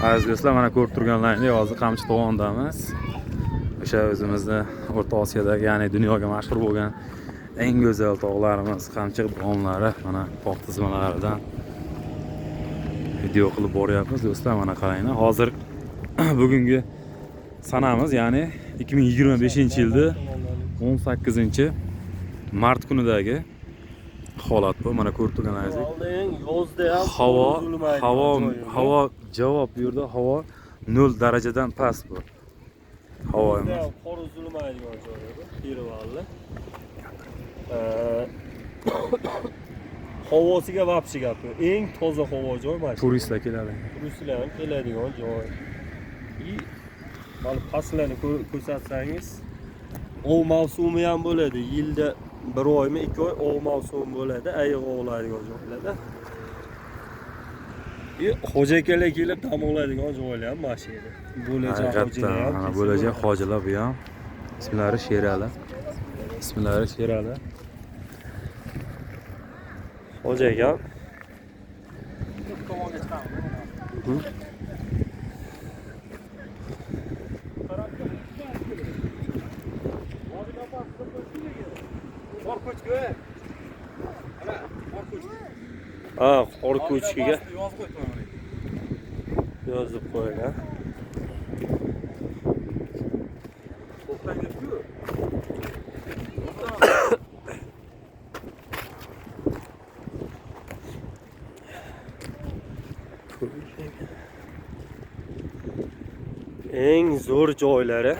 Aziz do'stlar, mana ko'rib turganlaringdek hozir Qamchiq dovonidamiz. O'sha o'zimizni O'rta Osiyodagi, ya'ni dunyoga mashhur bo'lgan eng go'zal tog'larimiz Qamchiq dovonlari, mana tog' tizmalaridan video qilib boryapmiz do'stlar. Mana qaranglar. Hozir bugungi sanamiz, ya'ni 2025-yilda 18-mart kunidagi holat bu. Mana ko'rib turganingizdek. Havo javob bu yerda havo 0 darajadan past bu. Havo emas. Qor uzilmaydigan joy bu. Perivalli. Havosiga vapshi gap. Eng toza havo joy mana shu. Turistlar keladi. Turistlar ham keladigan joy. Mana fasllarni ko'rsatsangiz, ov mavsumi ham bo'ladi. Yilda 1 oymi 2 oy ov mavsumi bo'ladi. Ayiq ovlaydigan joylarda. Xo'jakalar kelib dam oladigan joylar ham mana shu yerda. Bo'lajak hojilar ham. Mana bo'lajak hojilar bu ham. Ismlari Sherali. Xo'jaka. Qor ko'chkiga yozib qo'ygan. Eng zo'r joylari.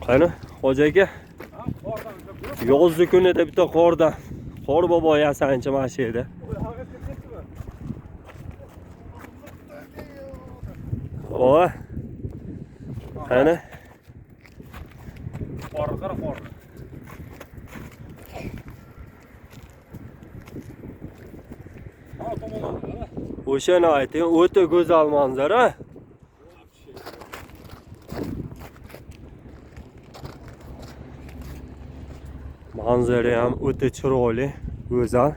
Qani, Xo'jaka? Yozgi kunida bitta qordan. Qor bobo yasanchi mana shu yerda. Voy. Qani? Qora. O'shani ayting, o'ta go'zal manzara. Manzara ham o'ta chiroyli, go'zal.